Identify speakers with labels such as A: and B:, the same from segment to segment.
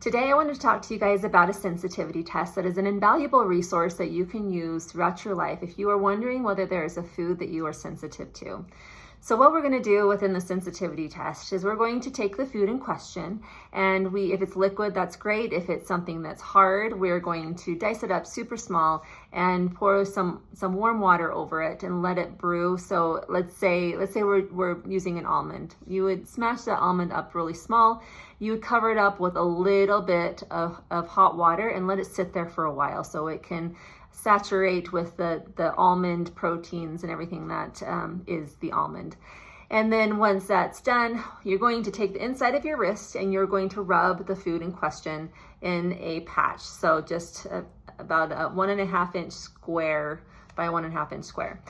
A: Today I wanted to talk to you guys about a sensitivity test that is an invaluable resource that you can use throughout your life if you are wondering whether there is a food that you are sensitive to. So what we're going to do within the sensitivity test is we're going to take the food in question, and if it's liquid, that's great. If it's something that's hard, we're going to dice it up super small and pour some warm water over it and let it brew. So let's say we're using an almond. You would smash that almond up really small. You would cover it up with a little bit of hot water and let it sit there for a while so it can saturate with the almond proteins and everything that is the almond. And then once that's done, you're going to take the inside of your wrist and you're going to rub the food in question in a patch. So just about a 1.5 inch square by 1.5 inch square.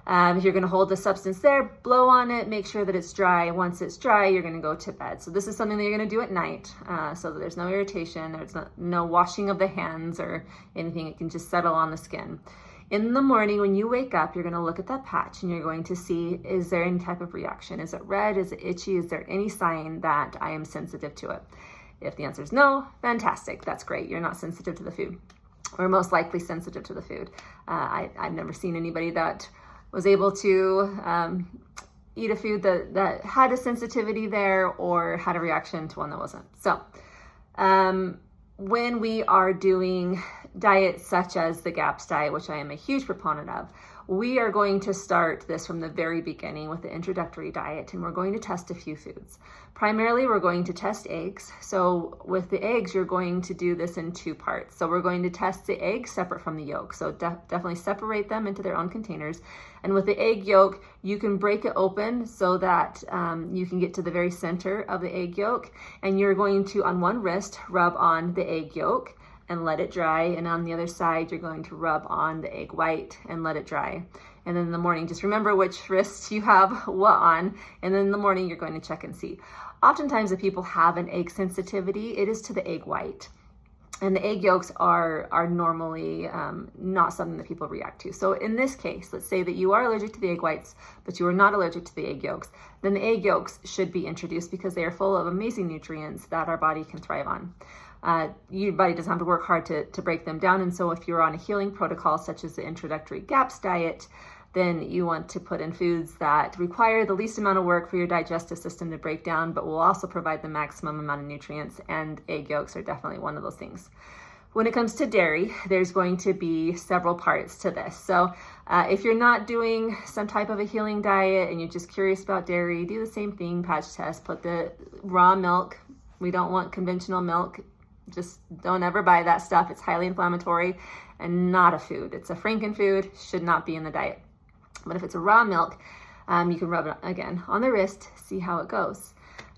A: You're going to hold the substance there, blow on it, make sure that it's dry. Once it's dry, you're going to go to bed. So this is something that you're going to do at night, so that there's no irritation, there's no washing of the hands or anything. It can just settle on the skin. In the morning, when you wake up, you're going to look at that patch and you're going to see, is there any type of reaction? Is it red? Is it itchy? Is there any sign that I am sensitive to it? If the answer is no, fantastic. That's great. You're not sensitive to the food, or most likely sensitive to the food. I've never seen anybody that was able to eat a food that had a sensitivity there or had a reaction to one that wasn't. So when we are doing diets such as the GAPS diet, which I am a huge proponent of, we are going to start this from the very beginning with the introductory diet, and we're going to test a few foods. Primarily, we're going to test eggs. So with the eggs, you're going to do this in two parts. So we're going to test the eggs separate from the yolk. So definitely separate them into their own containers. And with the egg yolk, you can break it open so that you can get to the very center of the egg yolk. And you're going to, on one wrist, rub on the egg yolk and let it dry. And on the other side, you're going to rub on the egg white and let it dry. And then in the morning, just remember which wrist you have what on. And then in the morning, you're going to check and see. Oftentimes, if people have an egg sensitivity, it is to the egg white. And the egg yolks are normally not something that people react to. So in this case, let's say that you are allergic to the egg whites, but you are not allergic to the egg yolks, then the egg yolks should be introduced because they are full of amazing nutrients that our body can thrive on. Your body doesn't have to work hard to break them down. And so if you're on a healing protocol, such as the introductory GAPS diet, then you want to put in foods that require the least amount of work for your digestive system to break down, but will also provide the maximum amount of nutrients, and egg yolks are definitely one of those things. When it comes to dairy, there's going to be several parts to this. So if you're not doing some type of a healing diet and you're just curious about dairy, do the same thing, patch test, put the raw milk. We don't want conventional milk. Just don't ever buy that stuff. It's highly inflammatory and not a food. It's a frankenfood, should not be in the diet. But if it's a raw milk, you can rub it again on the wrist, see how it goes.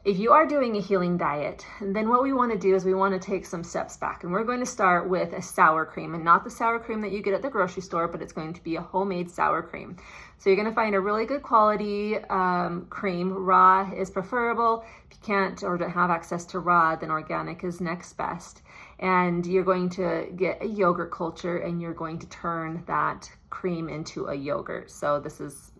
A: If you are doing a healing diet, then what we want to do is we want to take some steps back. And we're going to start with a sour cream, and not the sour cream that you get at the grocery store, but it's going to be a homemade sour cream. So you're going to find a really good quality cream. Raw is preferable. If you can't or don't have access to raw, then organic is next best. And you're going to get a yogurt culture and you're going to turn that cream into a yogurt. So this is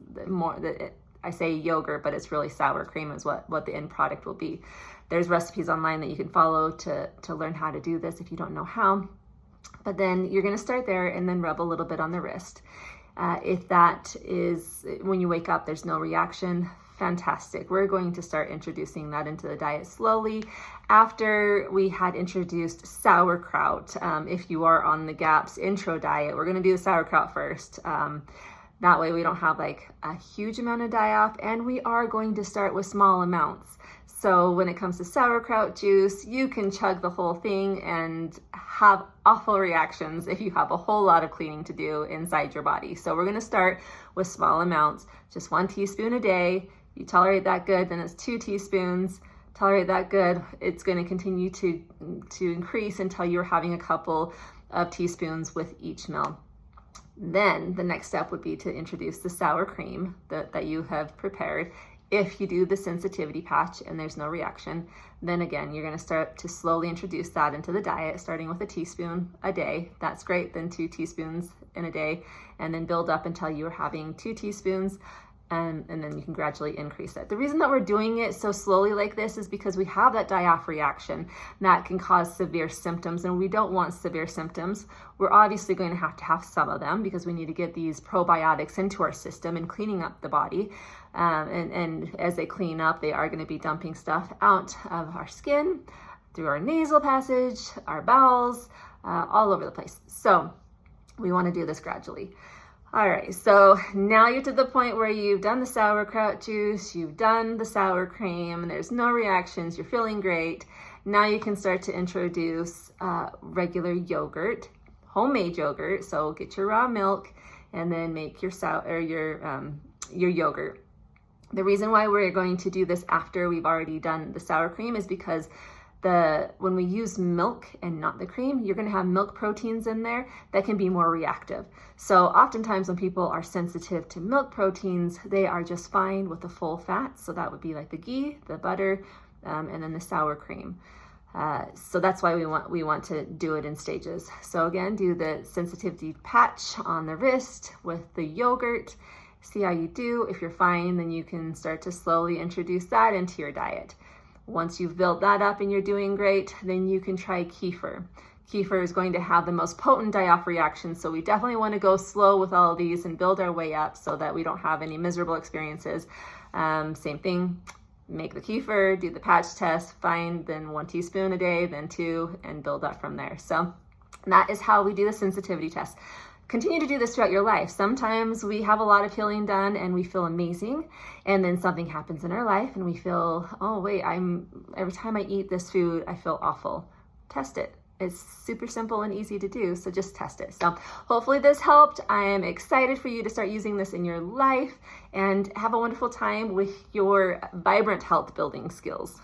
A: I say yogurt, but it's really sour cream is what the end product will be. There's recipes online that you can follow to learn how to do this if you don't know how. But then you're going to start there and then rub a little bit on the wrist. If that is, when you wake up, there's no reaction, fantastic. We're going to start introducing that into the diet slowly after we had introduced sauerkraut. If you are on the GAPS intro diet, we're going to do the sauerkraut first. That way we don't have like a huge amount of die-off, and we are going to start with small amounts. So when it comes to sauerkraut juice, you can chug the whole thing and have awful reactions if you have a whole lot of cleaning to do inside your body. So we're going to start with small amounts, just 1 teaspoon a day. You tolerate that good, then it's 2 teaspoons. Tolerate that good, it's going to continue to increase until you're having a couple of teaspoons with each meal. Then the next step would be to introduce the sour cream that you have prepared. If you do the sensitivity patch and there's no reaction, then again, you're going to start to slowly introduce that into the diet, starting with 1 teaspoon a day. That's great. Then 2 teaspoons in a day, and then build up until you're having 2 teaspoons and then you can gradually increase it. The reason that we're doing it so slowly like this is because we have that die-off reaction that can cause severe symptoms, and we don't want severe symptoms. We're obviously going to have some of them because we need to get these probiotics into our system and cleaning up the body. And as they clean up, they are going to be dumping stuff out of our skin, through our nasal passage, our bowels, all over the place. So we want to do this gradually. All right, so now you're to the point where you've done the sauerkraut juice, you've done the sour cream, and there's no reactions, you're feeling great. Now you can start to introduce regular yogurt, homemade yogurt. So get your raw milk and then make your yogurt. The reason why we're going to do this after we've already done the sour cream is because when we use milk and not the cream, you're going to have milk proteins in there that can be more reactive. So oftentimes when people are sensitive to milk proteins, they are just fine with the full fat. So that would be like the ghee, the butter, and then the sour cream. So that's why we want to do it in stages. So again, do the sensitivity patch on the wrist with the yogurt. See how you do. If you're fine, then you can start to slowly introduce that into your diet. Once you've built that up and you're doing great, then you can try kefir. Kefir is going to have the most potent die-off reaction, so we definitely want to go slow with all of these and build our way up so that we don't have any miserable experiences. Same thing, make the kefir, do the patch test, fine, then 1 teaspoon a day, then 2, and build up from there. So that is how we do the sensitivity test. Continue to do this throughout your life. Sometimes we have a lot of healing done and we feel amazing, and then something happens in our life and we feel, oh wait, every time I eat this food, I feel awful. Test it. It's super simple and easy to do, so just test it. So hopefully this helped. I am excited for you to start using this in your life and have a wonderful time with your vibrant health building skills.